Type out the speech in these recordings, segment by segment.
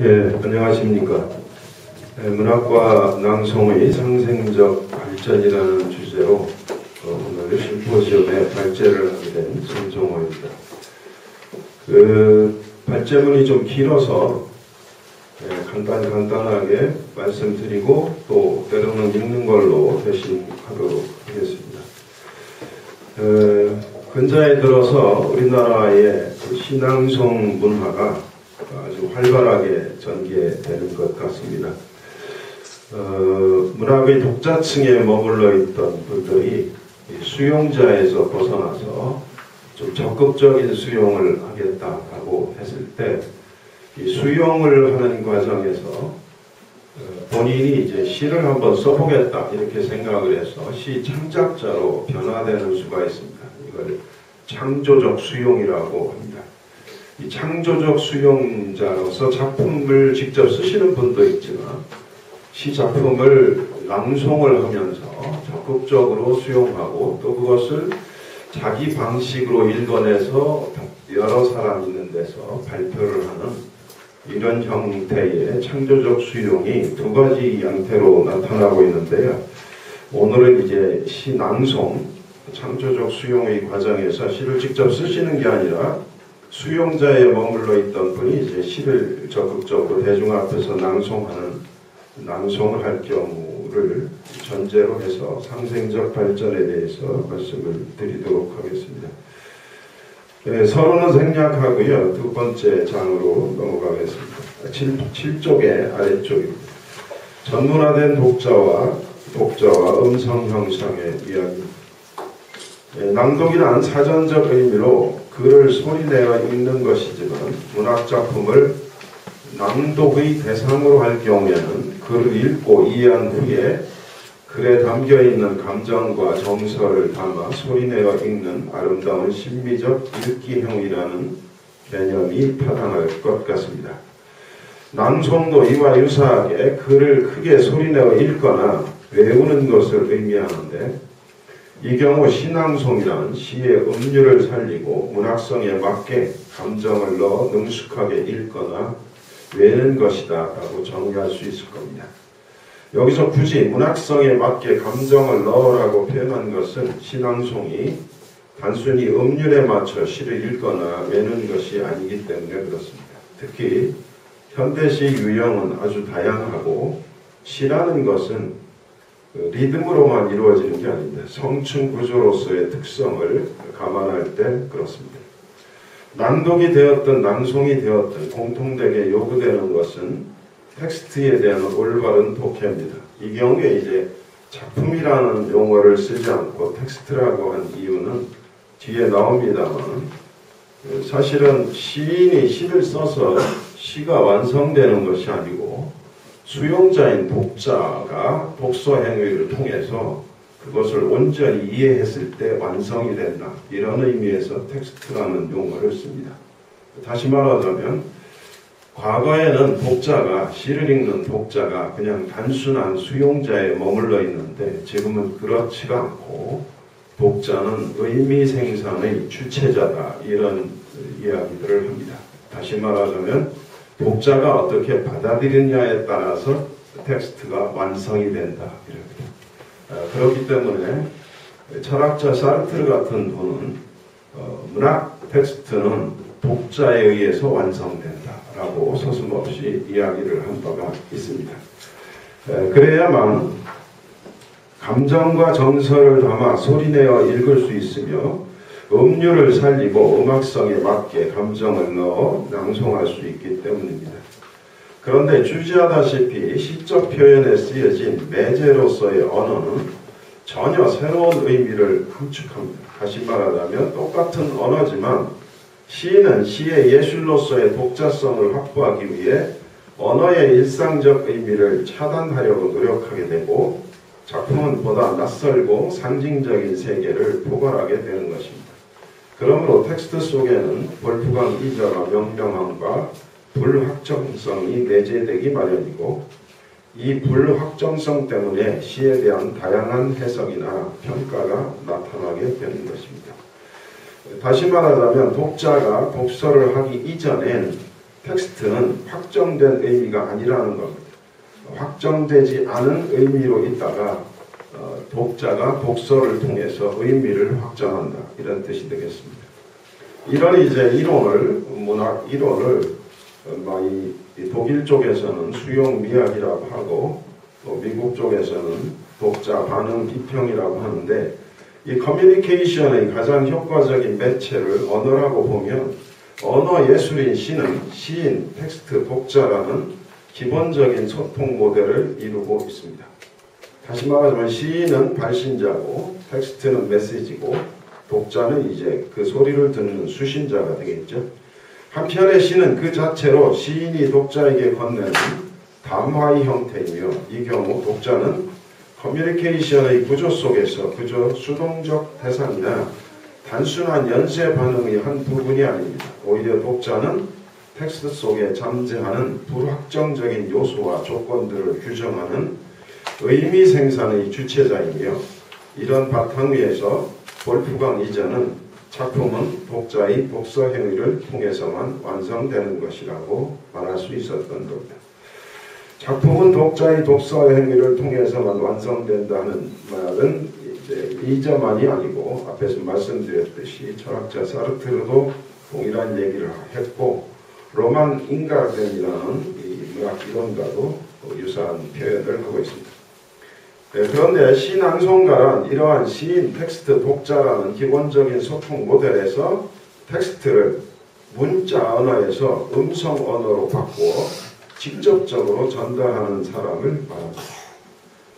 예, 안녕하십니까. 문학과 낭송의 상생적 발전이라는 주제로 오늘 심포지엄에 발제를 하게 된 손종호입니다. 발제문이 좀 길어서 간단하게 말씀드리고 또 때로는 읽는 걸로 대신 하도록 하겠습니다. 근자에 들어서 우리나라의 시낭송 문화가 아주 활발하게 전개되는 것 같습니다. 문학의 독자층에 머물러 있던 분들이 수용자에서 벗어나서 좀 적극적인 수용을 하겠다고 했을 때 이 수용을 하는 과정에서 본인이 이제 시를 한번 써보겠다 이렇게 생각을 해서 시 창작자로 변화되는 수가 있습니다. 이걸 창조적 수용이라고 합니다. 이 창조적 수용자로서 작품을 직접 쓰시는 분도 있지만 시 작품을 낭송을 하면서 적극적으로 수용하고 또 그것을 자기 방식으로 읽어내서 여러 사람 있는 데서 발표를 하는 이런 형태의 창조적 수용이 두 가지 양태로 나타나고 있는데요. 오늘은 이제 시 낭송, 창조적 수용의 과정에서 시를 직접 쓰시는 게 아니라 수용자에 머물러 있던 분이 이제 시를 적극적으로 대중 앞에서 낭송을 할 경우를 전제로 해서 상생적 발전에 대해서 말씀을 드리도록 하겠습니다. 서론은 생략하고요. 두 번째 장으로 넘어가겠습니다. 7쪽의 아래쪽입니다. 전문화된 독자와 음성 형상의 이야기. 낭독이란 사전적 의미로 글을 소리내어 읽는 것이지만 문학작품을 낭독의 대상으로 할 경우에는 글을 읽고 이해한 후에 글에 담겨있는 감정과 정서를 담아 소리내어 읽는 아름다운 심미적 읽기형이라는 개념이 타당할 것 같습니다. 낭송도 이와 유사하게 글을 크게 소리내어 읽거나 외우는 것을 의미하는데 이 경우 시낭송이란 시의 음률을 살리고 문학성에 맞게 감정을 넣어 능숙하게 읽거나 외는 것이다 라고 정의할 수 있을 겁니다. 여기서 굳이 문학성에 맞게 감정을 넣으라고 표현한 것은 시낭송이 단순히 음률에 맞춰 시를 읽거나 외는 것이 아니기 때문에 그렇습니다. 특히 현대시 유형은 아주 다양하고 시라는 것은 리듬으로만 이루어지는 게 아닙니다. 성층 구조로서의 특성을 감안할 때 그렇습니다. 낭독이 되었든 낭송이 되었든 공통되게 요구되는 것은 텍스트에 대한 올바른 독해입니다. 이 경우에 이제 작품이라는 용어를 쓰지 않고 텍스트라고 한 이유는 뒤에 나옵니다만 사실은 시인이 시를 써서 시가 완성되는 것이 아니고 수용자인 독자가 독서 행위를 통해서 그것을 온전히 이해했을 때 완성이 된다. 이런 의미에서 텍스트라는 용어를 씁니다. 다시 말하자면 과거에는 시를 읽는 독자가 그냥 단순한 수용자에 머물러 있는데 지금은 그렇지가 않고 독자는 의미 생산의 주체자다. 이런 이야기들을 합니다. 다시 말하자면 독자가 어떻게 받아들이느냐에 따라서 텍스트가 완성이 된다. 이렇게. 그렇기 때문에 철학자 사르트르 같은 분은 문학 텍스트는 독자에 의해서 완성된다라고 서슴없이 이야기를 한 바가 있습니다. 그래야만 감정과 정서를 담아 소리내어 읽을 수 있으며 음률을 살리고 음악성에 맞게 감정을 넣어 낭송할 수 있기 때문입니다. 그런데 주지하다시피 시적 표현에 쓰여진 매제로서의 언어는 전혀 새로운 의미를 함축합니다. 다시 말하자면 똑같은 언어지만 시인은 시의 예술로서의 독자성을 확보하기 위해 언어의 일상적 의미를 차단하려고 노력하게 되고 작품은 보다 낯설고 상징적인 세계를 포괄하게 되는 것입니다. 그러므로 텍스트 속에는 볼프강 이자가 명명함과 불확정성이 내재되기 마련이고 이 불확정성 때문에 시에 대한 다양한 해석이나 평가가 나타나게 되는 것입니다. 다시 말하자면 독자가 독서를 하기 이전엔 텍스트는 확정된 의미가 아니라는 겁니다. 확정되지 않은 의미로 있다가 독자가 독서를 통해서 의미를 확정한다, 이런 뜻이 되겠습니다. 이런 이제 이론을, 문학 이론을 이 독일 쪽에서는 수용 미학이라고 하고 또 미국 쪽에서는 독자 반응 비평이라고 하는데, 이 커뮤니케이션의 가장 효과적인 매체를 언어라고 보면 언어 예술인 시는 시인, 텍스트, 독자라는 기본적인 소통 모델을 이루고 있습니다. 다시 말하자면 시인은 발신자고 텍스트는 메시지고 독자는 이제 그 소리를 듣는 수신자가 되겠죠. 한편의 시는 그 자체로 시인이 독자에게 건네는 담화의 형태이며, 이 경우 독자는 커뮤니케이션의 구조 속에서 그저 수동적 대상이나 단순한 연쇄 반응의 한 부분이 아닙니다. 오히려 독자는 텍스트 속에 잠재하는 불확정적인 요소와 조건들을 규정하는 의미 생산의 주체자이며, 이런 바탕 위에서 볼프강 이전은 작품은 독자의 독서 행위를 통해서만 완성되는 것이라고 말할 수 있었던 겁니다. 작품은 독자의 독서 행위를 통해서만 완성된다는 말은 이제 이자만이 아니고 앞에서 말씀드렸듯이 철학자 사르트르도 동일한 얘기를 했고, 로만 잉가르덴이라는 이 문학 이론가도 유사한 표현을 하고 있습니다. 그런데 시낭송가란 이러한 시인, 텍스트, 독자라는 기본적인 소통 모델에서 텍스트를 문자 언어에서 음성 언어로 바꾸어 직접적으로 전달하는 사람을 말합니다.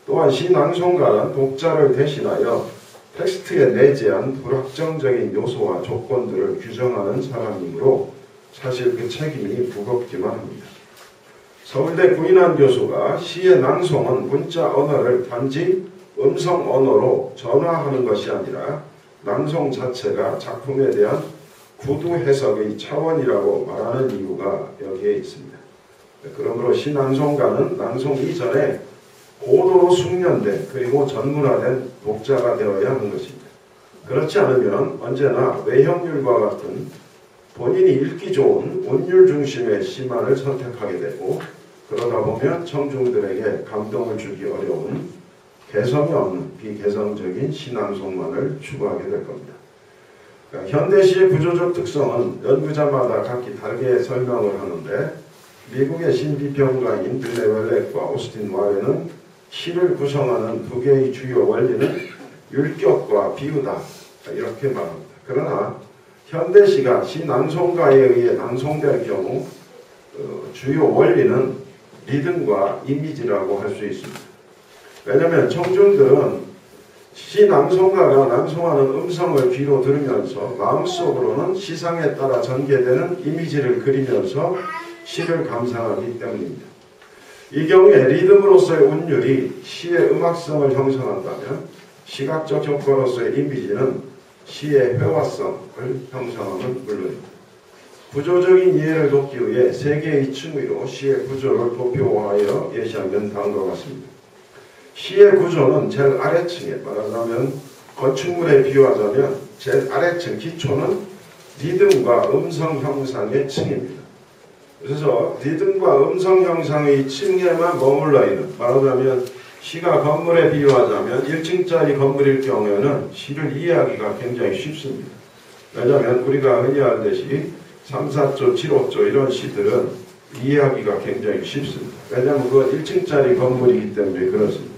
또한 시낭송가란 독자를 대신하여 텍스트에 내재한 불확정적인 요소와 조건들을 규정하는 사람이므로 사실 그 책임이 무겁기만 합니다. 서울대 구인환 교수가 시의 낭송은 문자 언어를 단지 음성 언어로 전화하는 것이 아니라 낭송 자체가 작품에 대한 구두 해석의 차원이라고 말하는 이유가 여기에 있습니다. 그러므로 시낭송가는 낭송 이전에 고도로 숙련된 그리고 전문화된 독자가 되어야 하는 것입니다. 그렇지 않으면 언제나 외형률과 같은 본인이 읽기 좋은 운율 중심의 시만을 선택하게 되고, 그러다 보면 청중들에게 감동을 주기 어려운 개성이 없는 비개성적인 시낭송만을 추구하게 될 겁니다. 그러니까 현대시의 구조적 특성은 연구자마다 각기 다르게 설명을 하는데, 미국의 신비평가인 빌레 웰렉과 오스틴 와레는 시를 구성하는 두 개의 주요 원리는 율격과 비유다, 이렇게 말합니다. 그러나 현대시가 시낭송가에 의해 낭송될 경우 주요 원리는 리듬과 이미지라고 할 수 있습니다. 왜냐하면 청중들은 시낭송가가 낭송하는 음성을 귀로 들으면서 마음속으로는 시상에 따라 전개되는 이미지를 그리면서 시를 감상하기 때문입니다. 이 경우에 리듬으로서의 운율이 시의 음악성을 형성한다면 시각적 효과로서의 이미지는 시의 회화성을 형성하는 물론입니다. 구조적인 이해를 돕기 위해 세 개의 층위로 시의 구조를 도표화하여 예시하면 다음과 같습니다. 시의 구조는 제일 아래층에, 말하자면 건축물에 비유하자면 제일 아래층 기초는 리듬과 음성 형상의 층입니다. 그래서 리듬과 음성 형상의 층에만 머물러 있는, 말하자면 시가 건물에 비유하자면 1층짜리 건물일 경우에는 시를 이해하기가 굉장히 쉽습니다. 왜냐하면 우리가 흔히 알듯이 3, 4조, 7, 5조 이런 시들은 이해하기가 굉장히 쉽습니다. 왜냐하면 그건 1층짜리 건물이기 때문에 그렇습니다.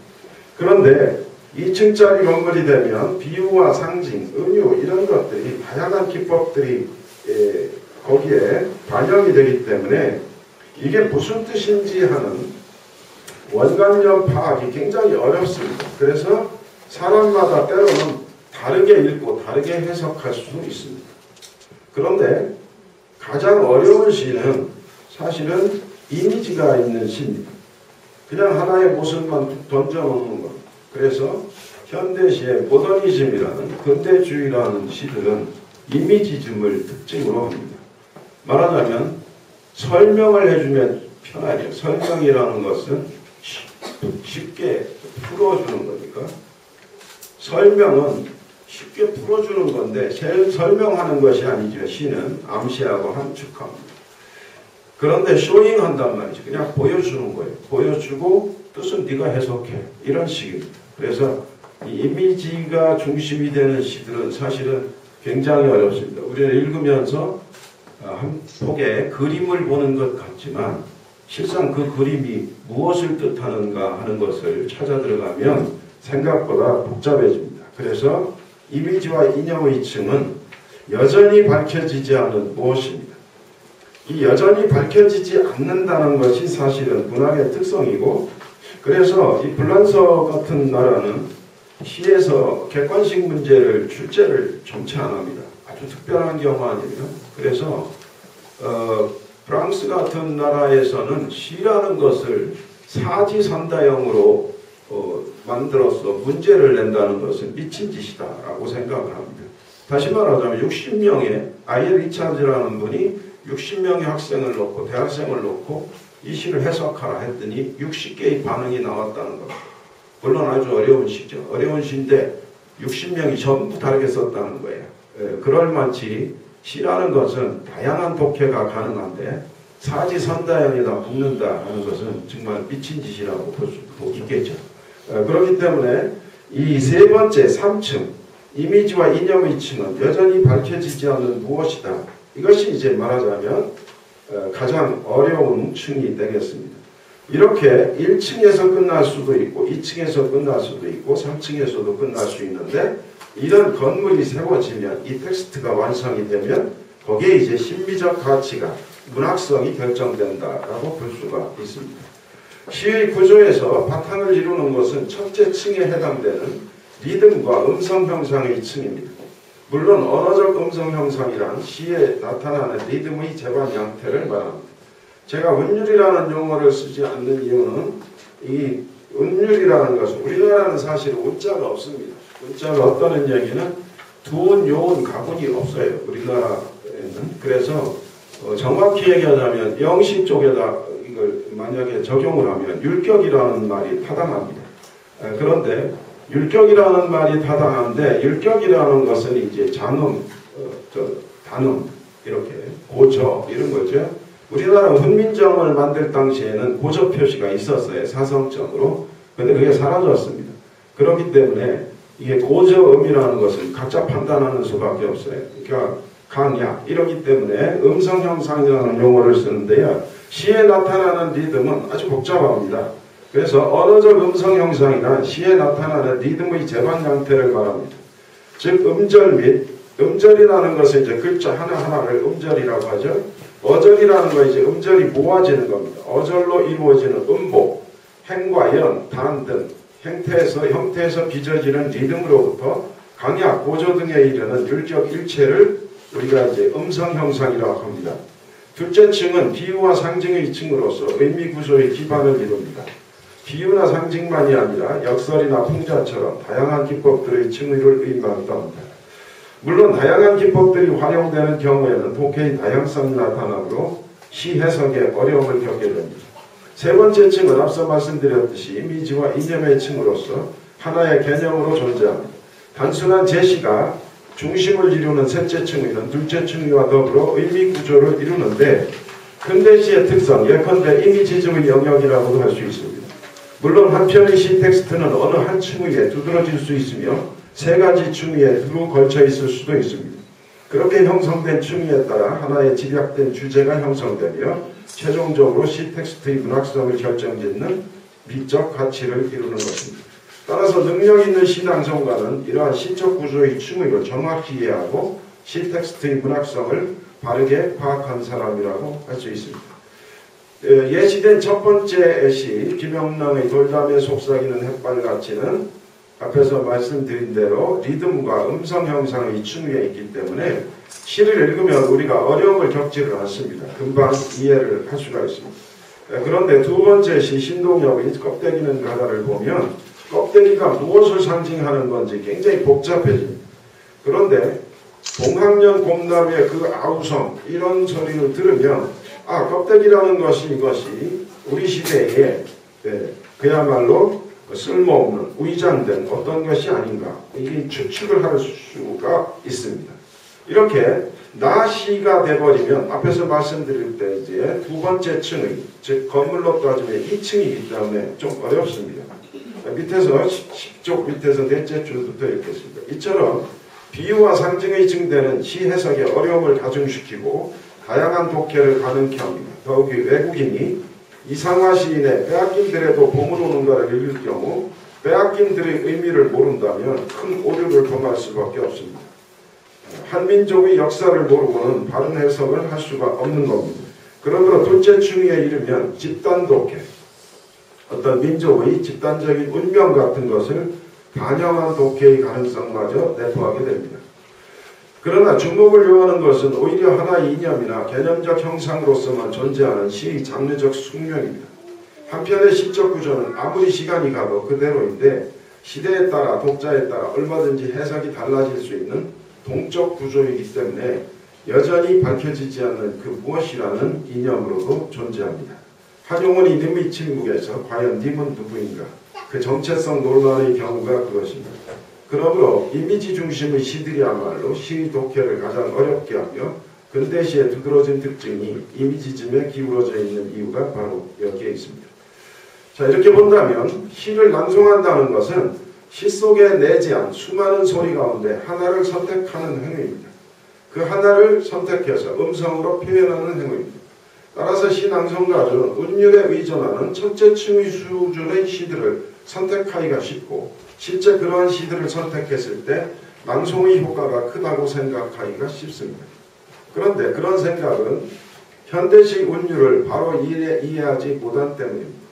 그런데 2층짜리 건물이 되면 비유와 상징, 은유 이런 것들이, 다양한 기법들이 거기에 반영이 되기 때문에 이게 무슨 뜻인지 하는 원관념 파악이 굉장히 어렵습니다. 그래서 사람마다 때로는 다르게 읽고 다르게 해석할 수 있습니다. 그런데 가장 어려운 시는 사실은 이미지가 있는 시입니다. 그냥 하나의 모습만 던져놓는 것. 그래서 현대시의 모더니즘이라는, 근대주의라는 시들은 이미지즘을 특징으로 합니다. 말하자면 설명을 해주면 편하죠. 설명이라는 것은 쉽게 풀어주는 거니까. 설명은 쉽게 풀어주는 건데, 설명하는 것이 아니죠. 시는 암시하고 함축합니다. 그런데 쇼잉한단 말이지. 그냥 보여주는 거예요. 보여주고 뜻은 네가 해석해. 이런 식입니다. 그래서 이 이미지가 중심이 되는 시들은 사실은 굉장히 어렵습니다. 우리는 읽으면서 한 폭의 그림을 보는 것 같지만 실상 그 그림이 무엇을 뜻하는가 하는 것을 찾아 들어가면 생각보다 복잡해집니다. 그래서 이미지와 이념의 층은 여전히 밝혀지지 않은 무엇입니다. 이 여전히 밝혀지지 않는다는 것이 사실은 문학의 특성이고, 그래서 이 불란서 같은 나라는 시에서 객관식 문제를 출제를 점치 안 합니다. 아주 특별한 경우 아니면. 그래서 프랑스 같은 나라에서는 시라는 것을 사지선다형으로 만들어서 문제를 낸다는 것은 미친 짓이다라고 생각을 합니다. 다시 말하자면 60명의 아예 리차즈라는 분이 60명의 학생을 놓고 대학생을 놓고 이 시를 해석하라 했더니 60개의 반응이 나왔다는 겁니다. 물론 아주 어려운 시죠. 어려운 시인데 60명이 전부 다르게 썼다는 거예요. 그럴만치 시라는 것은 다양한 독해가 가능한데 사지선다형에다 묶는다 하는 것은 정말 미친 짓이라고 볼 수 있겠죠. 그렇기 때문에 이 세 번째 3층 이미지와 이념의 층은 여전히 밝혀지지 않는 무엇이다. 이것이 이제 말하자면 가장 어려운 층이 되겠습니다. 이렇게 1층에서 끝날 수도 있고 2층에서 끝날 수도 있고 3층에서도 끝날 수 있는데, 이런 건물이 세워지면 이 텍스트가 완성이 되면 거기에 이제 심미적 가치가 문학성이 결정된다라고 볼 수가 있습니다. 시의 구조에서 바탕을 이루는 것은 첫째 층에 해당되는 리듬과 음성 형상의 층입니다. 물론 언어적 음성 형상이란 시에 나타나는 리듬의 재반 양태를 말합니다. 제가 은율이라는 용어를 쓰지 않는 이유는 이 은율이라는 것은 우리나라는 사실 운자가 없습니다. 운자가 없다는 얘기는 두운, 요운, 가군이 없어요. 우리나라에는. 그래서 정확히 얘기하자면 영시 쪽에다 이걸 만약에 적용을 하면 율격이라는 말이 타당합니다. 그런데 율격이라는 말이 타당한데 율격이라는 것은 이제 장음, 단음, 이렇게 고저 이런 거죠. 우리나라 훈민정음을 만들 당시에는 고저 표시가 있었어요. 사성적으로. 근데 그게 사라졌습니다. 그렇기 때문에 이게 고저음이라는 것은 각자 판단하는 수밖에 없어요. 그러니까 강약 이러기 때문에 음성 형상이라는 용어를 쓰는데요. 시에 나타나는 리듬은 아주 복잡합니다. 그래서 언어적 음성 형상이란 시에 나타나는 리듬의 재반 형태를 말합니다. 즉 음절 및 음절이라는 것은 이제 글자 하나하나를 음절이라고 하죠. 어절이라는 건 이제 음절이 모아지는 겁니다. 어절로 이루어지는 음복, 행과 연, 단 등 형태에서 빚어지는 리듬으로부터 강약, 고조 등에 이르는 율적 일체를 우리가 이제 음성 형상이라고 합니다. 둘째 층은 비유와 상징의 층으로서 의미 구조의 기반을 이룹니다. 비유나 상징만이 아니라 역설이나 풍자처럼 다양한 기법들의 층의를 의미한다 합니다. 물론 다양한 기법들이 활용되는 경우에는 독해의 다양성이 나타나므로 시 해석에 어려움을 겪게 됩니다. 세 번째 층은 앞서 말씀드렸듯이 이미지와 이념의 층으로서 하나의 개념으로 존재합니다. 단순한 제시가 중심을 이루는 셋째 층위는 둘째 층위와 더불어 의미 구조를 이루는데, 근대시의 특성, 예컨대 이미지즘의 영역이라고도 할 수 있습니다. 물론 한 편의 시 텍스트는 어느 한 층위에 두드러질 수 있으며 세 가지 층위에 두루 걸쳐 있을 수도 있습니다. 그렇게 형성된 층위에 따라 하나의 집약된 주제가 형성되며 최종적으로 시 텍스트의 문학성을 결정짓는 미적 가치를 이루는 것입니다. 따라서 능력 있는 시낭송가는 이러한 시적 구조의 층위를 정확히 이해하고 시 텍스트의 문학성을 바르게 파악한 사람이라고 할 수 있습니다. 예시된 첫 번째 시 김영랑의 돌담에 속삭이는 햇발같이는 앞에서 말씀드린 대로 리듬과 음성 형상의 층위에 있기 때문에 시를 읽으면 우리가 어려움을 겪지를 않습니다. 금방 이해를 할 수가 있습니다. 그런데 두 번째 시 신동엽의 껍데기는 가다를 보면 껍데기가 무엇을 상징하는 건지 굉장히 복잡해집니다. 그런데 봉학년 곰나무의 그 아우성 이런 소리를 들으면 껍데기라는 것이 이것이 우리 시대에 그야말로 쓸모없는 위장된 어떤 것이 아닌가, 이게 추측을 할 수가 있습니다. 이렇게 나시가 돼버리면 앞에서 말씀드릴 때 이제 두 번째 층의, 즉 건물로 따지면 2층이기 때문에 좀 어렵습니다. 밑에서 10쪽 밑에서 넷째 줄부터 읽겠습니다. 이처럼 비유와 상징의 증대는 시 해석에 어려움을 가중시키고 다양한 독해를 가능케 합니다. 더욱이 외국인이 이상화 시인의 빼앗김들에도 보물 오는가를 읽을 경우 빼앗김들의 의미를 모른다면 큰 오류를 범할 수밖에 없습니다. 한 민족의 역사를 모르고는 바른 해석을 할 수가 없는 겁니다. 그러므로 둘째 층위에 이르면 집단 독해, 어떤 민족의 집단적인 운명 같은 것을 반영한 독해의 가능성마저 내포하게 됩니다. 그러나 주목을 요하는 것은 오히려 하나의 이념이나 개념적 형상으로서만 존재하는 시의 장르적 숙명입니다. 한편의 시적 구조는 아무리 시간이 가도 그대로인데 시대에 따라 독자에 따라 얼마든지 해석이 달라질 수 있는 동적 구조이기 때문에 여전히 밝혀지지 않는 그 무엇이라는 이념으로도 존재합니다. 한용운이 님의 침묵에서 과연 님은 누구인가? 그 정체성 논란의 경우가 그것입니다. 그러므로 이미지 중심의 시들이야말로 시의 독해를 가장 어렵게 하며 근대시의 두드러진 특징이 이미지즘에 기울어져 있는 이유가 바로 여기에 있습니다. 자, 이렇게 본다면 시를 낭송한다는 것은 시 속에 내재한 수많은 소리 가운데 하나를 선택하는 행위입니다. 그 하나를 선택해서 음성으로 표현하는 행위입니다. 따라서 시 낭송가들은 운율에 의존하는 첫째 층의 수준의 시들을 선택하기가 쉽고 실제 그러한 시들을 선택했을 때 낭송의 효과가 크다고 생각하기가 쉽습니다. 그런데 그런 생각은 현대식 운율을 바로 이해하지 못한 때문입니다.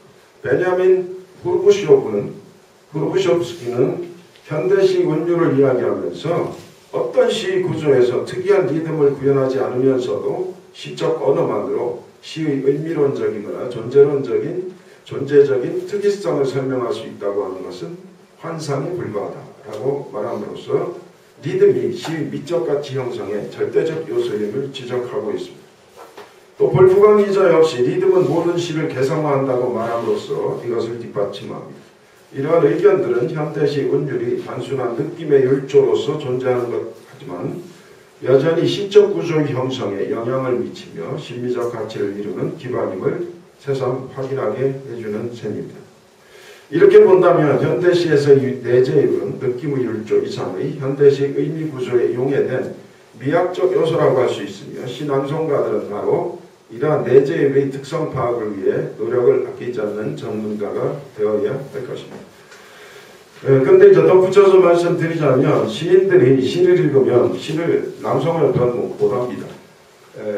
베냐민 후르부쇼프스키는 현대식 운율을 이야기하면서 어떤 시 구조에서 특이한 리듬을 구현하지 않으면서도 시적 언어만으로 시의 의미론적이거나 존재적인 특이성을 설명할 수 있다고 하는 것은 환상에 불과하다라고 말함으로써 리듬이 시의 미적 가치 형성의 절대적 요소임을 지적하고 있습니다. 또 볼프강 기자 역시 리듬은 모든 시를 개성화한다고 말함으로써 이것을 뒷받침합니다. 이러한 의견들은 현대시 운율이 단순한 느낌의 율조로서 존재하는 것 하지만 여전히 시적 구조의 형성에 영향을 미치며 심리적 가치를 이루는 기반임을 새삼 확인하게 해주는 셈입니다. 이렇게 본다면 현대시에서의 내재율은 느낌의 율조 이상의 현대식 의미 구조에 용해된 미학적 요소라고 할 수 있으며 시낭송가들은 바로 이러한 내재율의 특성 파악을 위해 노력을 아끼지 않는 전문가가 되어야 할 것입니다. 그런데 이제 덧붙여서 말씀드리자면 시인들이 시를 읽으면 시를 낭송을 못합니다.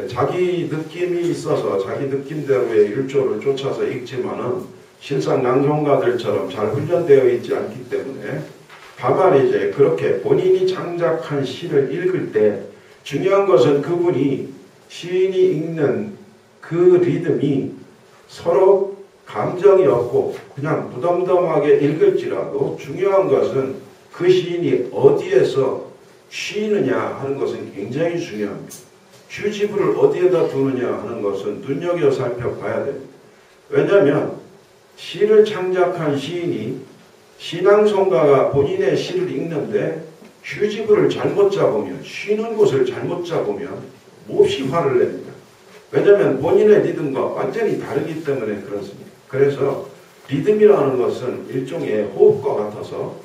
자기 느낌이 있어서 자기 느낌대로의 율조를 쫓아서 읽지만은 실상 낭송가들처럼 잘 훈련되어 있지 않기 때문에 다만 이제 그렇게 본인이 창작한 시를 읽을 때 중요한 것은 그분이 시인이 읽는 그 리듬이 서로 감정이 없고 그냥 무덤덤하게 읽을지라도 중요한 것은 그 시인이 어디에서 쉬느냐 하는 것은 굉장히 중요합니다. 휴지부를 어디에다 두느냐 하는 것은 눈여겨 살펴봐야 됩니다. 왜냐하면 시를 창작한 시인이 시낭송가가 본인의 시를 읽는데 휴지부를 잘못 잡으면 쉬는 곳을 잘못 잡으면 몹시 화를 냅니다. 왜냐하면 본인의 리듬과 완전히 다르기 때문에 그렇습니다. 그래서 리듬이라는 것은 일종의 호흡과 같아서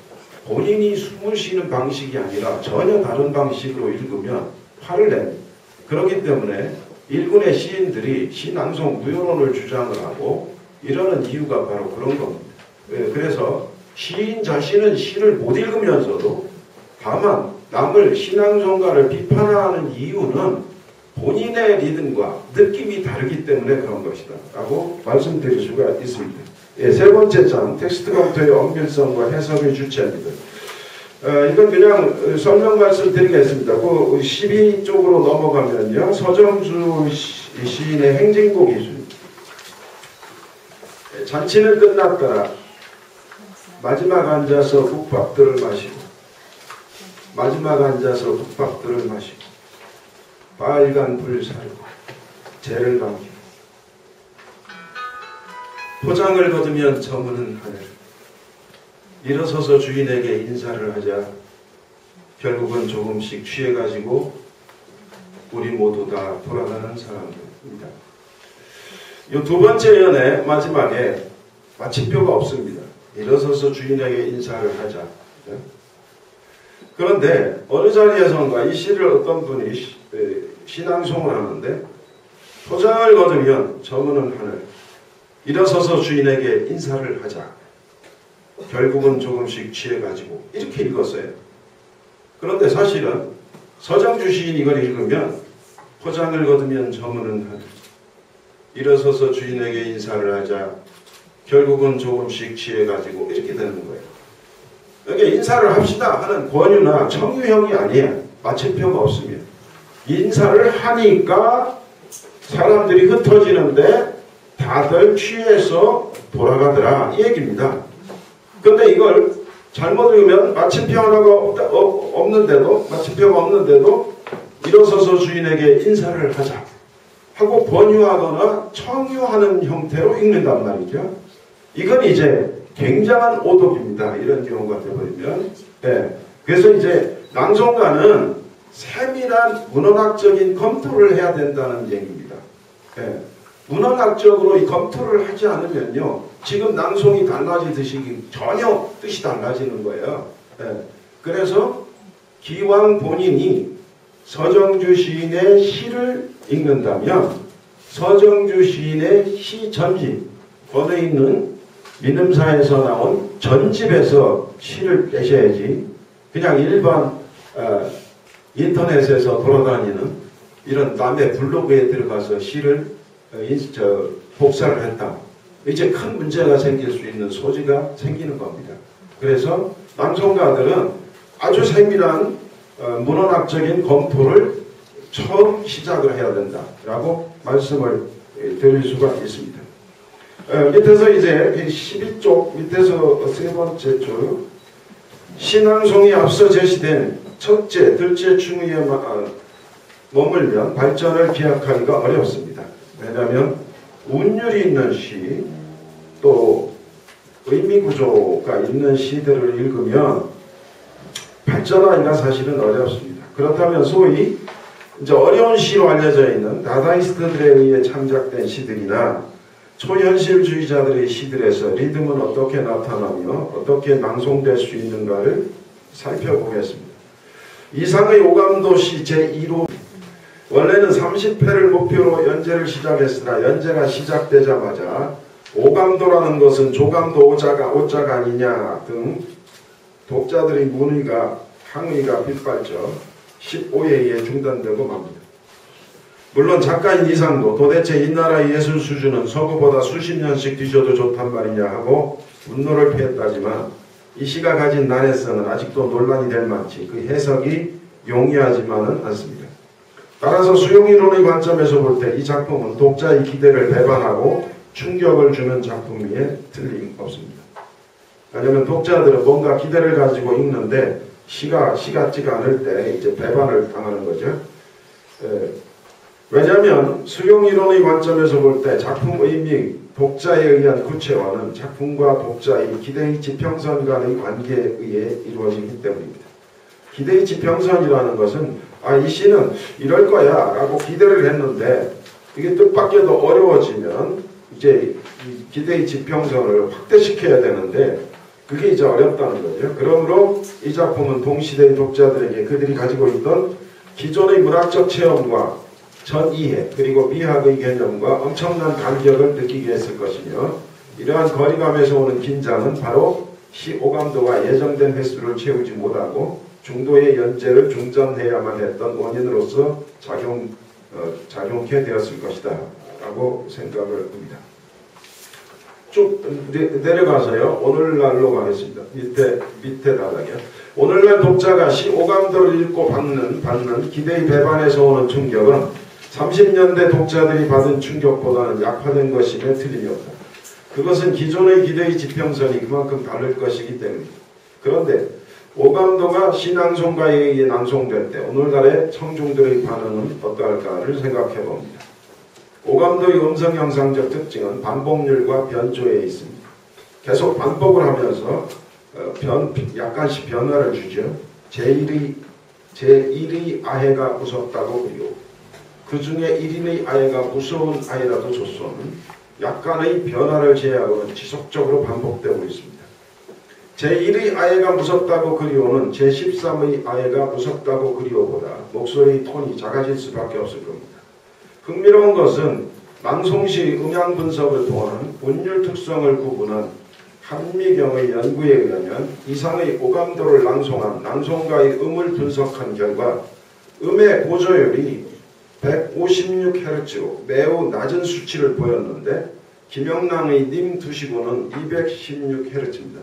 본인이 숨을 쉬는 방식이 아니라 전혀 다른 방식으로 읽으면 화를 냅니다. 그렇기 때문에 일군의 시인들이 시낭송 무효론을 주장을 하고 이러는 이유가 바로 그런 겁니다. 그래서 시인 자신은 시를 못 읽으면서도 다만 남을 시낭송가를 비판하는 이유는 본인의 리듬과 느낌이 다르기 때문에 그런 것이다 라고 말씀드릴 수가 있습니다. 세 번째 장 텍스트 검토의 엄밀성과 해석의 주체입니다. 이건 그냥 설명 말씀드리겠습니다. 그 12쪽으로 넘어가면요 서정수 시인의 행진곡이 있습니다. 잔치는 끝났더라. 마지막 앉아서 국밥들을 마시고 마지막 앉아서 국밥들을 마시고 빨간 불 사르고 재를 감기고 포장을 거두면 저무는 하늘 일어서서 주인에게 인사를 하자 결국은 조금씩 취해가지고 우리 모두 다 돌아가는 사람들입니다. 이 두 번째 연애 마지막에 마침표가 없습니다. 일어서서 주인에게 인사를 하자. 그런데 어느 자리에선가 이 시를 어떤 분이 신앙송을 하는데 포장을 거두면 저무는 하늘, 일어서서 주인에게 인사를 하자. 결국은 조금씩 취해가지고 이렇게 읽었어요. 그런데 사실은 서정주 시인 이걸 읽으면 포장을 거두면 저무는 하늘, 일어서서 주인에게 인사를 하자. 결국은 조금씩 취해가지고 이렇게 되는 거예요. 여기 인사를 합시다 하는 권유나 청유형이 아니에요. 마침표가 없으면. 인사를 하니까 사람들이 흩어지는데 다들 취해서 돌아가더라 이 얘기입니다. 근데 이걸 잘못 읽으면 마침표 하나가 없는데도 마침표가 없는데도 일어서서 주인에게 인사를 하자 하고 권유하거나 청유하는 형태로 읽는단 말이죠. 이건 이제 굉장한 오독입니다. 이런 경우가 되어버리면. 네. 그래서 이제 낭송가는 세밀한 문헌학적인 검토를 해야 된다는 얘기입니다. 네. 문헌학적으로 이 검토를 하지 않으면요, 지금 낭송이 달라지듯이 전혀 뜻이 달라지는 거예요. 네. 그래서 기왕 본인이 서정주 시인의 시를 읽는다면 서정주 시인의 시 전집, 거기에 있는 민음사에서 나온 전집에서 시를 빼셔야지 그냥 일반 인터넷에서 돌아다니는 이런 남의 블로그에 들어가서 시를 복사를 했다. 이제 큰 문제가 생길 수 있는 소지가 생기는 겁니다. 그래서 낭송가들은 아주 세밀한 문헌학적인 검토를 처음 시작을 해야 된다라고 말씀을 드릴 수가 있습니다. 밑에서 이제 12쪽 밑에서 세 번째 줄 신앙송이 앞서 제시된 첫째, 둘째 충의에 머물면 발전을 기약하기가 어렵습니다. 왜냐하면 운율이 있는 시, 또 의미구조가 있는 시들을 읽으면 발전하기가 사실은 어렵습니다. 그렇다면 소위 이제 어려운 시로 알려져 있는 다다이스트들에 의해 창작된 시들이나 초현실주의자들의 시들에서 리듬은 어떻게 나타나며 어떻게 낭송될 수 있는가를 살펴보겠습니다. 이상의 오감도 시 제2로 원래는 30회를 목표로 연재를 시작했으나 연재가 시작되자마자 오감도라는 것은 조감도 오자가 아니냐 등 독자들의 문의가 항의가 빗발쳐 15회에 중단되고 맙니다. 물론 작가인 이상도 도대체 이 나라의 예술 수준은 서구보다 수십 년씩 뒤져도 좋단 말이냐 하고 분노를 표했다지만 이 시가 가진 난해성은 아직도 논란이 될 만치 그 해석이 용이하지만은 않습니다. 따라서 수용이론의 관점에서 볼 때 이 작품은 독자의 기대를 배반하고 충격을 주는 작품이에 틀림없습니다. 왜냐하면 독자들은 뭔가 기대를 가지고 읽는데 시가 같지가 않을 때 이제 배반을 당하는 거죠. 왜냐하면 수용이론의 관점에서 볼 때 작품 의미, 독자에 의한 구체화는 작품과 독자의 기대의 지평선 간의 관계에 의해 이루어지기 때문입니다. 기대의 지평선이라는 것은 이 시는 이럴 거야 라고 기대를 했는데 이게 뜻밖에도 어려워지면 이제 이 기대의 지평선을 확대시켜야 되는데 그게 이제 어렵다는 거죠. 그러므로 이 작품은 동시대의 독자들에게 그들이 가지고 있던 기존의 문학적 체험과 전 이해 그리고 미학의 개념과 엄청난 간격을 느끼게 했을 것이며 이러한 거리감에서 오는 긴장은 바로 시 오감도가 예정된 횟수를 채우지 못하고 중도의 연재를 중단해야만 했던 원인으로서 작용케 되었을 것이다 라고 생각을 합니다. 쭉 내려가서요. 오늘날로 가겠습니다. 밑에 다락이요. 오늘날 독자가 시 오감도를 읽고 받는 기대의 배반에서 오는 충격은 30년대 독자들이 받은 충격보다는 약화된 것임에 틀림이 없다. 그것은 기존의 기대의 지평선이 그만큼 다를 것이기 때문입니다. 그런데 오감도가 시낭송가에 의해 낭송될 때 오늘날의 청중들의 반응은 어떠할까를 생각해 봅니다. 오감도의 음성 형상적 특징은 반복률과 변조에 있습니다. 계속 반복을 하면서 약간씩 변화를 주죠. 제1의 아해가 무섭다고 그리고 그 중에 1인의 아이가 무서운 아이라도 좋소는 약간의 변화를 제외하고는 지속적으로 반복되고 있습니다. 제1의 아이가 무섭다고 그리워는 제13의 아이가 무섭다고 그리워보다 목소리 톤이 작아질 수밖에 없을 겁니다. 흥미로운 것은 낭송시 음향 분석을 통한 운율 특성을 구분한 한미경의 연구에 의하면 이상의 오감도를 낭송한 낭송가의 음을 분석한 결과 음의 고조율이 156Hz로 매우 낮은 수치를 보였는데 김영랑의 님 두시고는 216Hz입니다.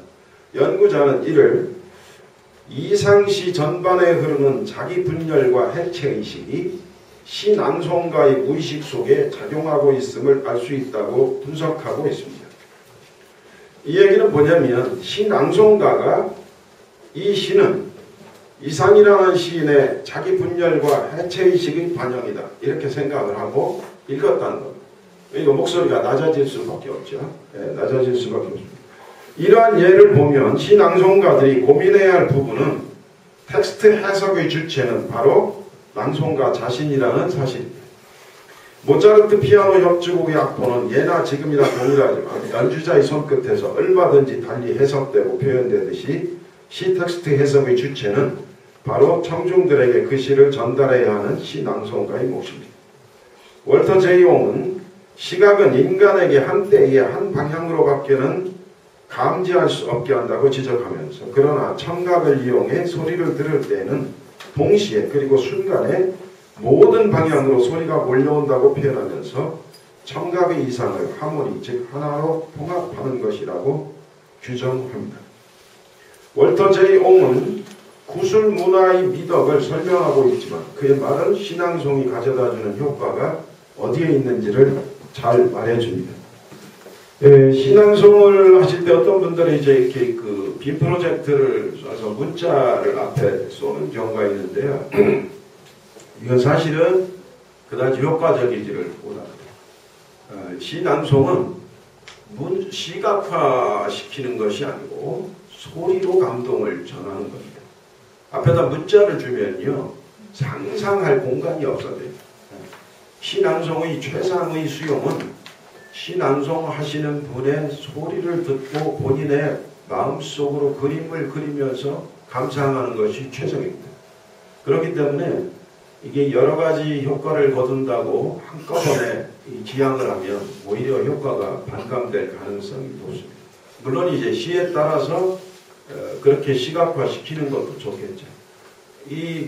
연구자는 이를 이상시 전반에 흐르는 자기 분열과 해체의식이 시낭송가의 무의식 속에 작용하고 있음을 알 수 있다고 분석하고 있습니다. 이 얘기는 뭐냐면 시낭송가가 이 시는 이상이라는 시인의 자기 분열과 해체의식의 반영이다 이렇게 생각을 하고 읽었다는 겁니다. 그러니까 목소리가 낮아질 수밖에 없죠. 네, 낮아질 수밖에 없습니다. 이러한 예를 보면 시낭송가들이 고민해야 할 부분은 텍스트 해석의 주체는 바로 낭송가 자신이라는 사실입니다. 모차르트 피아노 협주곡의 악보는 예나 지금이나 동일하지만 연주자의 손끝에서 얼마든지 달리 해석되고 표현되듯이 시 텍스트 해석의 주체는 바로 청중들에게 그 시를 전달해야 하는 시낭송가의 몫입니다. 월터 제이 옹은 시각은 인간에게 한때에 한 방향으로밖에는 감지할 수 없게 한다고 지적하면서 그러나 청각을 이용해 소리를 들을 때는 동시에 그리고 순간에 모든 방향으로 소리가 몰려온다고 표현하면서 청각의 이상을 하모니 즉 하나로 통합하는 것이라고 규정합니다. 월터 제이 옹은 구술 문화의 미덕을 설명하고 있지만 그의 말은 신앙송이 가져다주는 효과가 어디에 있는지를 잘 말해줍니다. 신앙송을 하실 때 어떤 분들이 이제 이렇게 그 빔 프로젝트를 쏴서 문자를 앞에 쏘는 경우가 있는데요. 이건 사실은 그다지 효과적이지를 못합니다. 신앙송은 시각화시키는 것이 아니고 소리로 감동을 전하는 겁니다. 앞에다 문자를 주면요 상상할 공간이 없어져요. 신앙송의 최상의 수용은 시낭송하시는 분의 소리를 듣고 본인의 마음속으로 그림을 그리면서 감상하는 것이 최적입니다. 그렇기 때문에 이게 여러 가지 효과를 거둔다고 한꺼번에 지향을 하면 오히려 효과가 반감될 가능성이 높습니다. 물론 이제 시에 따라서 그렇게 시각화시키는 것도 좋겠죠. 이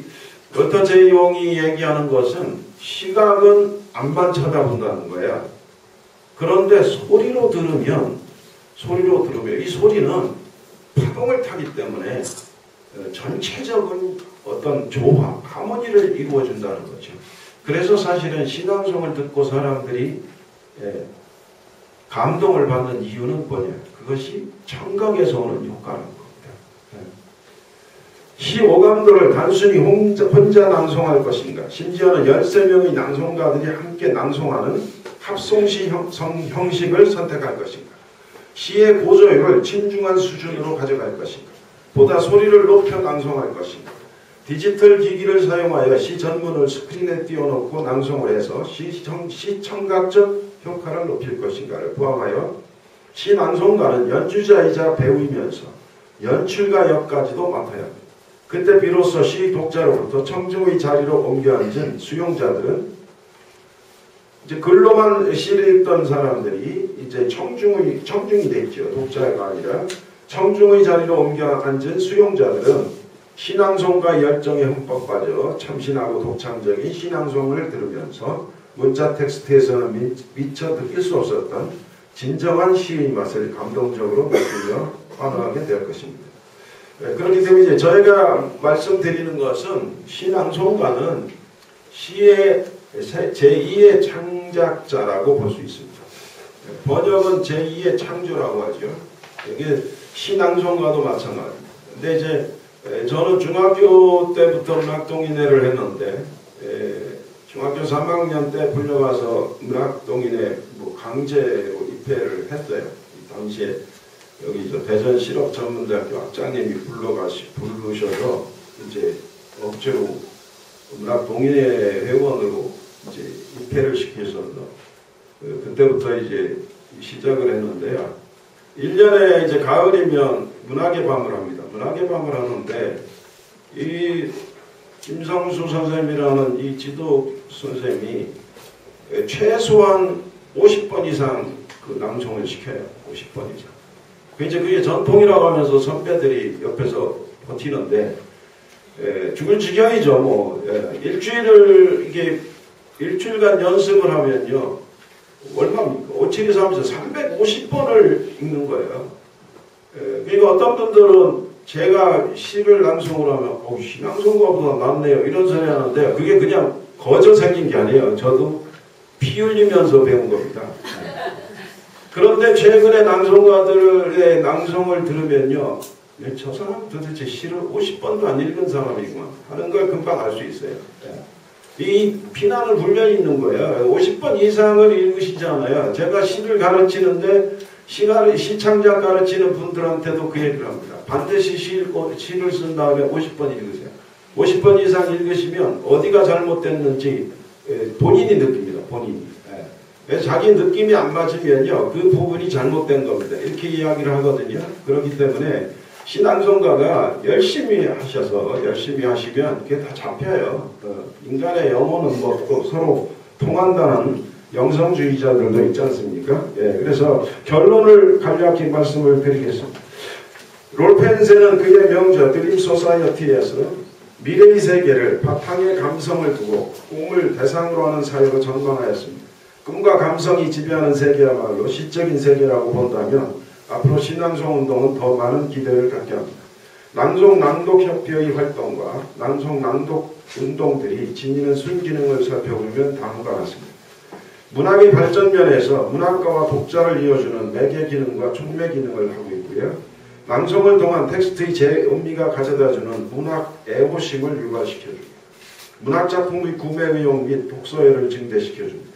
월터 제이 옹이 얘기하는 것은 시각은 앞만 쳐다본다는 거야. 그런데 소리로 들으면 이 소리는 파동을 타기 때문에 전체적인 어떤 조화, 하모니를 이루어준다는 거죠. 그래서 사실은 신앙송을 듣고 사람들이 감동을 받는 이유는 뭐냐? 그것이 청각에서 오는 효과라는 겁니다. 시 오감도를 단순히 혼자 낭송할 것인가? 심지어는 13명의 낭송가들이 함께 낭송하는 합송시 형식을 선택할 것인가? 시의 고조율을 진중한 수준으로 가져갈 것인가? 보다 소리를 높여 낭송할 것인가? 디지털 기기를 사용하여 시 전문을 스크린에 띄워놓고 낭송을 해서 시청각적 효과를 높일 것인가를 포함하여 시 낭송가는 연주자이자 배우이면서 연출가 역까지도 맡아야 합니다. 그때 비로소 시 독자로부터 청중의 자리로 옮겨 앉은 수용자들은 이제 글로만 시를 읽던 사람들이 이제 청중이 됐죠. 독자가 아니라 청중의 자리로 옮겨 앉은 수용자들은 신앙송과 열정에 흠뻑 빠져 참신하고 독창적인 신앙송을 들으면서 문자 텍스트에서는 미처 느낄 수 없었던 진정한 시의 맛을 감동적으로 느끼며 환호하게 될 것입니다. 그렇기 때문에 이제 저희가 말씀드리는 것은 신앙송가는 시의 제2의 창작자라고 볼 수 있습니다. 번역은 제2의 창조라고 하죠. 이게 신앙송가도 마찬가지입니다. 근데 이제 저는 중학교 때부터 음악동인회를 했는데 중학교 3학년 때 불려가서 음악동인회 강제로 입회를 했어요. 당시에 여기 대전 실업전문대학교 학장님이 부르셔서 이제 억지로 음악동인회 회원으로 이제 입회를 시켜서 그때부터 이제 시작을 했는데요. 1년에 이제 가을이면 문학의 밤을 합니다. 문학의 밤을 하는데 이 김성수 선생님이라는 이 지도 선생님이 최소한 50번 이상 그 낭송을 시켜요. 50번 이상. 이제 그게 전통이라고 하면서 선배들이 옆에서 버티는데 죽을 지경이죠. 뭐 일주일간 연습을 하면요. 얼마입니까? 5, 7, 2, 3, 4, 350번을 읽는 거예요. 그러니까 어떤 분들은 제가 시를 낭송을 하면 시 낭송가보다 낫네요. 이런 소리 하는데 그게 그냥 거저 생긴 게 아니에요. 저도 피 흘리면서 배운 겁니다. 그런데 최근에 낭송가들의 낭송을 들으면요. 저 사람 도대체 시를 50번도 안 읽은 사람이구만 하는 걸 금방 알 수 있어요. 이 피난을 불려 있는 거예요. 50번 이상을 읽으시잖아요. 제가 시를 가르치는데 시창작 가르치는 분들한테도 그 얘기를 합니다. 반드시 시를 쓴 다음에 50번 읽으세요. 50번 이상 읽으시면 어디가 잘못됐는지 본인이 느낍니다. 본인이. 자기 느낌이 안 맞으면요. 그 부분이 잘못된 겁니다. 이렇게 이야기를 하거든요. 그렇기 때문에 신앙송가가 열심히 하셔서 열심히 하시면 그게 다 잡혀요. 인간의 영혼은 뭐 또 서로 통한다는 영성주의자들도 있지 않습니까? 그래서 결론을 간략히 말씀을 드리겠습니다. 롤펜세는 그의 명저 드림 소사이어티에서 미래의 세계를 바탕의 감성을 두고 꿈을 대상으로 하는 사회로 전망하였습니다. 꿈과 감성이 지배하는 세계야말로 시적인 세계라고 본다면 앞으로 신앙송운동은 더 많은 기대를 갖게 합니다. 낭송낭독협회의 활동과 낭송낭독운동들이 지니는 순기능을 살펴보면 다음과 같습니다. 문학의 발전면에서 문학가와 독자를 이어주는 매개 기능과 촉매 기능을 하고 있고요. 낭송을 통한 텍스트의 재음미가 가져다주는 문학 애호심을 유발시켜줍니다. 문학작품의 구매 의욕 및 독서열을 증대시켜줍니다.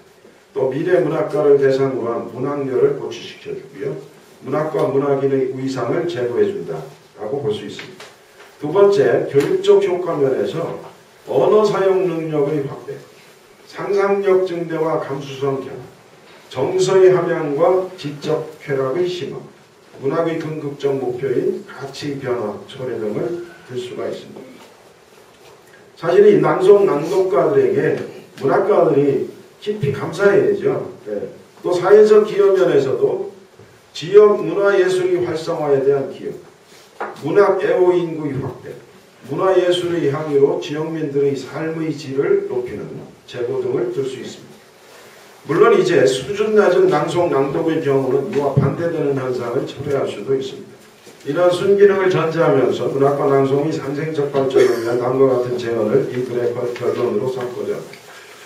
또 미래 문학가를 대상으로 한 문학열을 고취시켜주고요. 문학과 문학인의 위상을 제고해준다라고 볼 수 있습니다. 두 번째, 교육적 효과면에서 언어 사용 능력의 확대, 상상력 증대와 감수성 개선, 정서의 함양과 지적 쾌락의 심화, 문학의 궁극적 목표인 가치 변화, 초래 등을 들 수가 있습니다. 사실 이 낭송 낭독가들에게 문학가들이 깊이 감사해야죠. 또 사회적 기여면에서도 지역 문화예술의 활성화에 대한 기여, 문학 애호 인구의 확대, 문화예술의 향유로 지역민들의 삶의 질을 높이는 제고 등을 들 수 있습니다. 물론 이제 수준 낮은 낭송 낭독의 경우는 이와 반대되는 현상을 초래할 수도 있습니다. 이런 순기능을 전제하면서 문학과 낭송의 상생적 발전을 위한 다음과 같은 제언을 이 글의 결론으로 삼고자 합니다.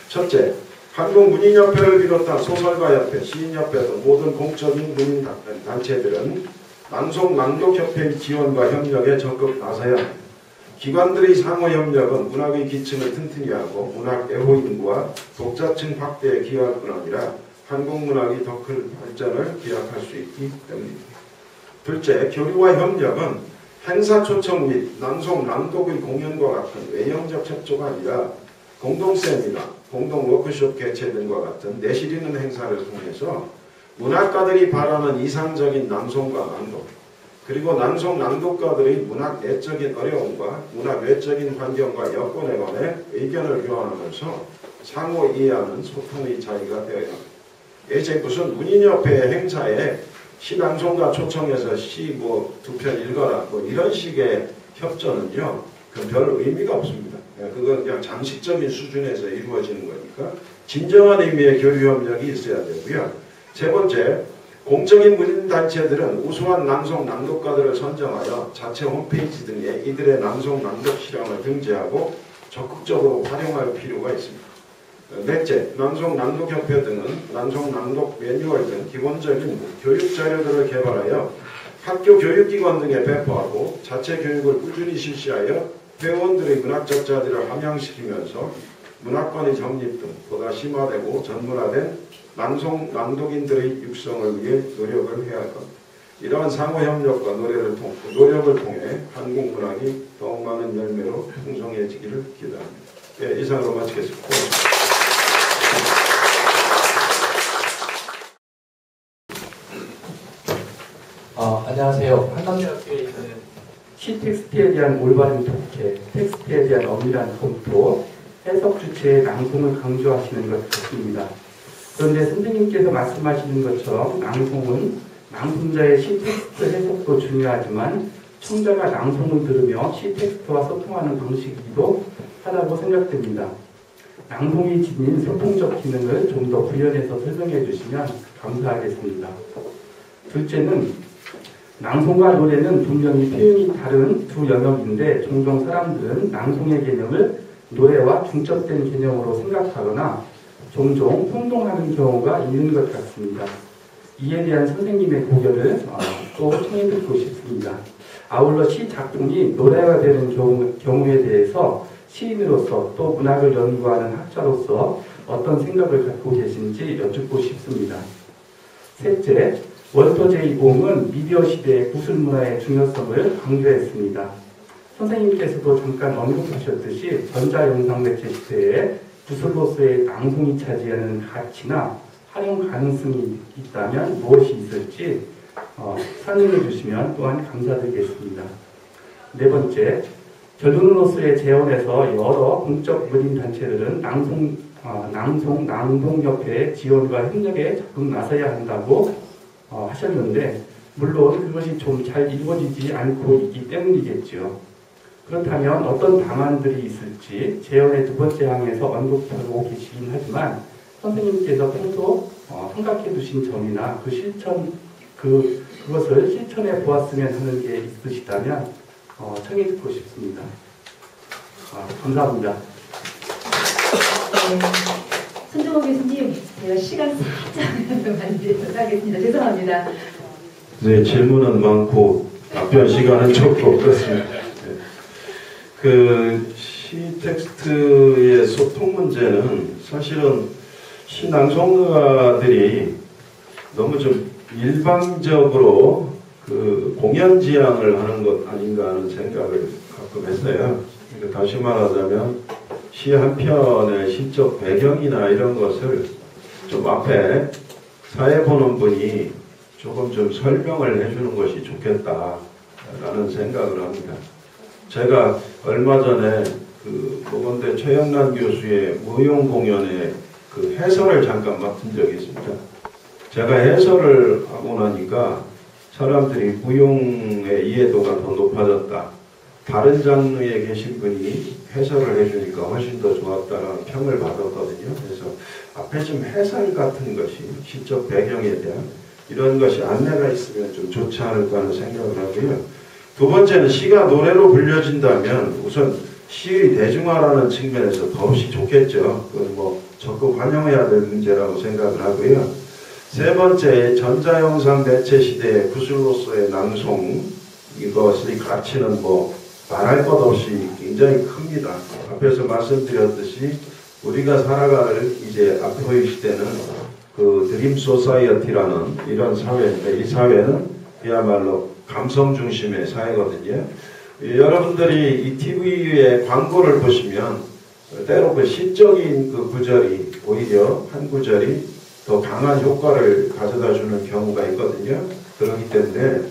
첫째, 한국문인협회를 비롯한 소설가협회, 시인협회 등 모든 공적인 문인단체들은 낭송낭독협회의 지원과 협력에 적극 나서야 합니다. 기관들의 상호협력은 문학의 기층을 튼튼히 하고 문학 애호인구와 독자층 확대에 기여할 뿐 아니라 한국 문학이 더 큰 발전을 기약할 수 있기 때문입니다. 둘째, 교류와 협력은 행사 초청 및 낭송 낭독의 공연과 같은 외형적 협조가 아니라 공동세미나, 공동 워크숍 개최 등과 같은 내실 있는 행사를 통해서 문학가들이 바라는 이상적인 낭송과 낭독, 그리고 낭송 낭독가들의 문학 내적인 어려움과 문학 외적인 환경과 여건에 관해 의견을 교환하면서 상호 이해하는 소통의 자리가 되어야 합니다. 이제 무슨 문인협회 행사에 시낭송가 초청해서 시 두 편 읽어라 이런 식의 협조는요, 그 별 의미가 없습니다. 그건 그냥 장식적인 수준에서 이루어지는 거니까 진정한 의미의 교류협력이 있어야 되고요. 세 번째, 공적인 문인단체들은 우수한 낭송 낭독가들을 선정하여 자체 홈페이지 등에 이들의 낭송 낭독 실황을 등재하고 적극적으로 활용할 필요가 있습니다. 넷째, 낭송 낭독협회 등은 낭송 낭독 매뉴얼 등 기본적인 교육 자료들을 개발하여 학교 교육기관 등에 배포하고 자체 교육을 꾸준히 실시하여 회원들의 문학적 자질을 함양시키면서 문학관의 정립 등 보다 심화되고 전문화된 낭송 낭독인들의 육성을 위해 노력을 해야 할 겁니다. 이러한 상호협력과 노력을 통해 한국 문학이 더욱 많은 열매로 풍성해지기를 기대합니다. 이상으로 마치겠습니다. 고맙습니다. 안녕하세요. 한남대학교에서는 시 텍스트에 대한 올바른 독해, 텍스트에 대한 엄밀한 검토, 해석 주체의 낭송을 강조하시는 것 같습니다. 그런데 선생님께서 말씀하시는 것처럼 낭송은 낭송자의 시 텍스트 해석도 중요하지만 청자가 낭송을 들으며 시 텍스트와 소통하는 방식이기도 하다고 생각됩니다. 낭송이 지닌 소통적 기능을 좀 더 구현해서 설명해 주시면 감사하겠습니다. 둘째는 낭송과 노래는 분명히 표현이 다른 두 영역인데 종종 사람들은 낭송의 개념을 노래와 중첩된 개념으로 생각하거나 종종 혼동하는 경우가 있는 것 같습니다. 이에 대한 선생님의 고견을 또 청해 듣고 싶습니다. 아울러 시 작품이 노래가 되는 경우에 대해서 시인으로서 또 문학을 연구하는 학자로서 어떤 생각을 갖고 계신지 여쭙고 싶습니다. 셋째, 월터 제2공은 미디어 시대의 구술 문화의 중요성을 강조했습니다. 선생님께서도 잠깐 언급하셨듯이 전자영상 매체 시대에 구술로서의 낭송이 차지하는 가치나 활용 가능성이 있다면 무엇이 있을지 설명해 주시면 또한 감사드리겠습니다. 네 번째, 결론으로서의 재원에서 여러 공적 문인단체들은 낭송협회의 지원과 협력에 적극 나서야 한다고 하셨는데 물론 그것이 좀 잘 이루어지지 않고 있기 때문이겠죠. 그렇다면 어떤 방안들이 있을지 재원의 두 번째 항에서 언급하고 계시긴 하지만 선생님께서 평소 생각해 두신 점이나 그것을 실천해 보았으면 하는 게 있으시다면 청해 듣고 싶습니다. 감사합니다. 손정호 교수님, 제가 시간 살짝 만들도록 하겠습니다. 죄송합니다. 네, 질문은 많고 답변 시간은 적고 그렇습니다. 그 시 텍스트의 소통 문제는 사실은 시 낭송가들이 너무 좀 일방적으로 그 공연 지향을 하는 것 아닌가 하는 생각을 가끔 했어요. 그러니까 다시 말하자면 시 한 편의 시적 배경이나 이런 것을 좀 앞에 사회 보는 분이 조금 좀 설명을 해주는 것이 좋겠다라는 생각을 합니다. 제가 얼마 전에 그 모건대 최영란 교수의 무용 공연의 그 해설을 잠깐 맡은 적이 있습니다. 제가 해설을 하고 나니까 사람들이 무용의 이해도가 더 높아졌다. 다른 장르에 계신 분이 해설을 해주니까 훨씬 더 좋았다라는 평을 받았거든요. 그래서 앞에 좀 해설 같은 것이 시적 배경에 대한 이런 것이 안내가 있으면 좀 좋지 않을까 하는 생각을 하고요. 두 번째는 시가 노래로 불려진다면 우선 시의 대중화라는 측면에서 더없이 좋겠죠. 그건 뭐 적극 반영해야 될 문제라고 생각을 하고요. 세 번째, 전자영상 매체 시대의 구술로서의 낭송, 이것의 가치는 뭐 말할 것 없이 굉장히 큽니다. 앞에서 말씀드렸듯이 우리가 살아갈 이제 앞으로의 시대는 그 드림 소사이어티라는 이런 사회인데 이 사회는 그야말로 감성 중심의 사회거든요. 여러분들이 이 TV의 광고를 보시면 때로 그 시적인 그 구절이 오히려 한 구절이 더 강한 효과를 가져다 주는 경우가 있거든요. 그렇기 때문에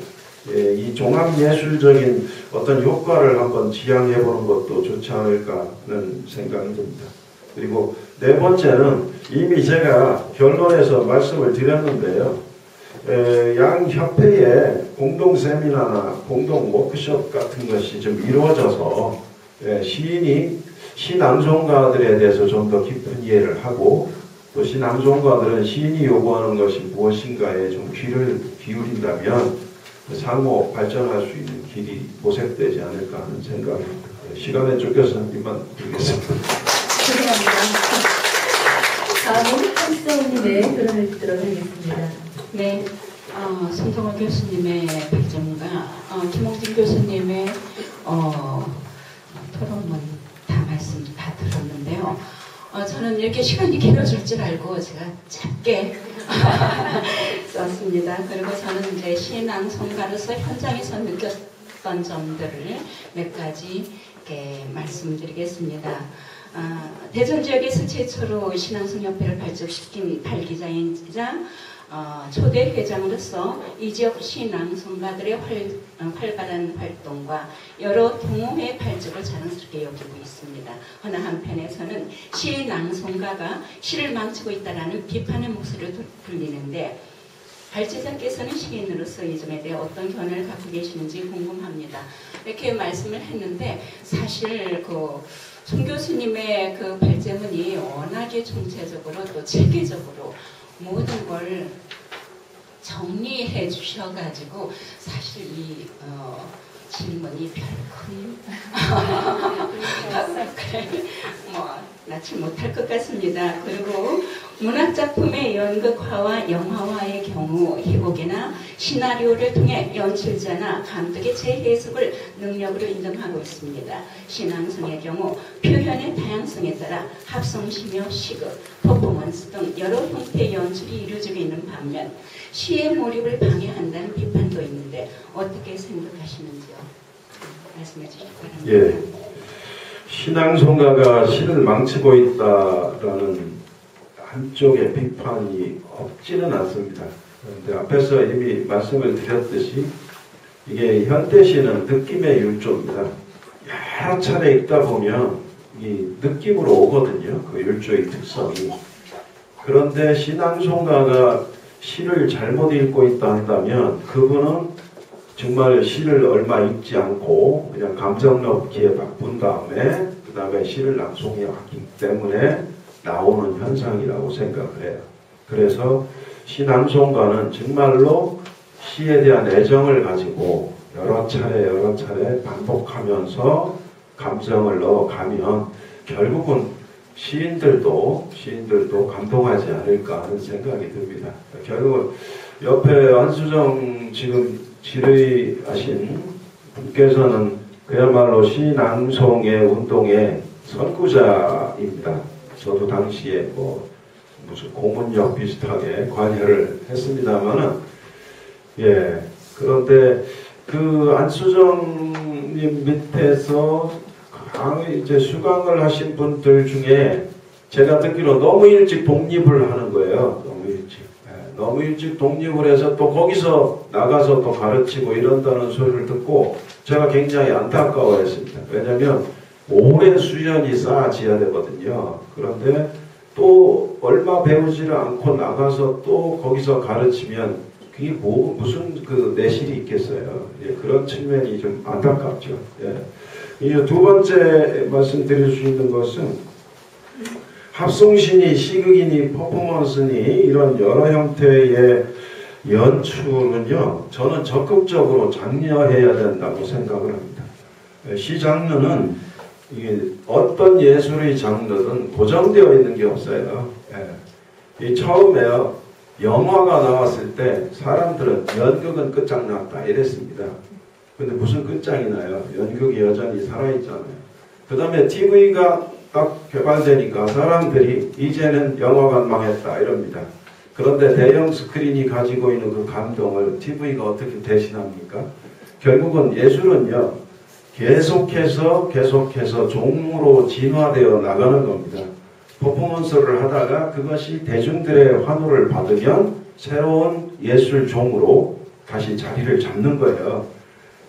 이 종합예술적인 어떤 효과를 한번 지향해 보는 것도 좋지 않을까 하는 생각이 듭니다. 그리고 네 번째는 이미 제가 결론에서 말씀을 드렸는데요. 양 협회의 공동 세미나나 공동 워크숍 같은 것이 좀 이루어져서 시인이 시낭송가들에 대해서 좀 더 깊은 이해를 하고 또 시낭송가들은 시인이 요구하는 것이 무엇인가에 좀 귀를 기울인다면 상호 발전할 수 있는 길이 모색되지 않을까 하는 생각입니다. 시간에 쫓겨서 이만 드리겠습니다. 죄송합니다. 다음은 한수님의 토론을 듣도록 하겠습니다. 네, 손정호 교수님의 배점과 김홍진 교수님의 토론문 다 말씀 다 들었는데요. 저는 이렇게 시간이 길어질 줄 알고 제가 짧게 썼습니다. 그리고 저는 이제 시낭송가로서 현장에서 느꼈던 점들을 몇 가지 이렇게 말씀드리겠습니다. 대전 지역에서 최초로 신앙송협회를 발족시킨 발기자이자 초대 회장으로서 이 지역 시낭송가들의 활발한 활동과 여러 동호회 발족을 자랑스럽게 여기고 있습니다. 어느 한편에서는 시낭송가가 시를 망치고 있다는 비판의 목소리를 들리는데 발제자께서는 시인으로서 이 점에 대해 어떤 견해를 갖고 계시는지 궁금합니다. 이렇게 말씀을 했는데 사실 송 교수님의 그 발제문이 워낙에 총체적으로 또 체계적으로 모든 걸 정리해 주셔가지고 사실 이 질문이 별큰 낳지 못할 것 같습니다. 그리고 문학작품의 연극화와 영화화의 경우 희곡이나 시나리오를 통해 연출자나 감독의 재해석을 능력으로 인정하고 있습니다. 신앙성의 경우 표현의 다양성에 따라 합성시며 시극, 퍼포먼스 등 여러 형태의 연출이 이루어지고 있는 반면 시의 몰입을 방해한다는 비판도 있는데 어떻게 생각하시는지요? 말씀해 주시기 바랍니다. 예. 신앙송가가 시를 망치고 있다라는 한쪽의 비판이 없지는 않습니다. 그런데 앞에서 이미 말씀을 드렸듯이 이게 현대시는 느낌의 율조입니다. 여러 차례 읽다 보면 이 느낌으로 오거든요. 그 율조의 특성이. 그런데 신앙송가가 시를 잘못 읽고 있다 한다면 그분은 정말 시를 얼마 읽지 않고 그냥 감정 넣기에 바쁜 다음에 그 다음에 시를 낭송해 왔기 때문에 나오는 현상이라고 생각을 해요. 그래서 시낭송가는 정말로 시에 대한 애정을 가지고 여러 차례 반복하면서 감정을 넣어가면 결국은 시인들도 감동하지 않을까 하는 생각이 듭니다. 결국은 옆에 안수정 지금 질의하신 분께서는 그야말로 시낭송의 운동의 선구자입니다. 저도 당시에 무슨 고문역 비슷하게 관여를 했습니다만은, 예. 그런데 그 안수정님 밑에서 이제 수강을 하신 분들 중에 제가 듣기로 너무 일찍 독립을 하는 거예요. 너무 일찍 독립을 해서 또 거기서 나가서 또 가르치고 이런다는 소리를 듣고 제가 굉장히 안타까워했습니다. 왜냐하면 오래 수련이 쌓아져야 되거든요. 그런데 또 얼마 배우지를 않고 나가서 또 거기서 가르치면 그게 무슨 그 내실이 있겠어요. 예, 그런 측면이 좀 안타깝죠. 예. 이제 두 번째 말씀드릴 수 있는 것은 합성신이 시극이니 퍼포먼스니 이런 여러 형태의 연출은요, 저는 적극적으로 장려해야 된다고 생각을 합니다. 시 장르는 이게 어떤 예술의 장르든 고정되어 있는 게 없어요. 예. 처음에요, 영화가 나왔을 때 사람들은 연극은 끝장났다 이랬습니다. 근데 무슨 끝장이 나요? 연극이 여전히 살아있잖아요. 그 다음에 TV가 딱 개발되니까 사람들이 이제는 영화관 망했다 이럽니다. 그런데 대형 스크린이 가지고 있는 그 감동을 TV가 어떻게 대신합니까? 결국은 예술은요, 계속해서 종으로 진화되어 나가는 겁니다. 퍼포먼스를 하다가 그것이 대중들의 환호를 받으면 새로운 예술 종으로 다시 자리를 잡는 거예요.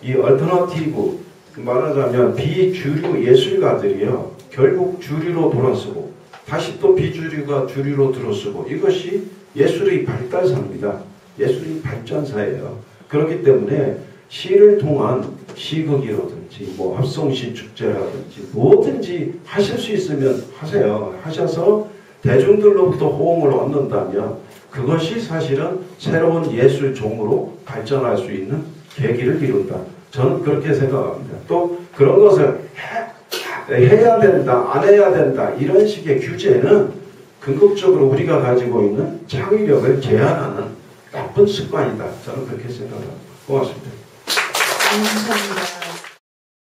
이 얼터너티브, 말하자면 비주류 예술가들이요, 결국 주류로 돌아서고 다시 또 비주류가 주류로 들어서고 이것이 예술의 발달사입니다. 예술의 발전사예요. 그렇기 때문에 시를 통한 시극이라든지 합성시 축제라든지 뭐든지 하실 수 있으면 하세요. 하셔서 대중들로부터 호응을 얻는다면 그것이 사실은 새로운 예술 종으로 발전할 수 있는 계기를 이룬다. 저는 그렇게 생각합니다. 또 그런 것을 해야 된다, 안 해야 된다 이런 식의 규제는 궁극적으로 우리가 가지고 있는 창의력을 제한하는 나쁜 습관이다. 저는 그렇게 생각합니다. 고맙습니다. 감사합니다.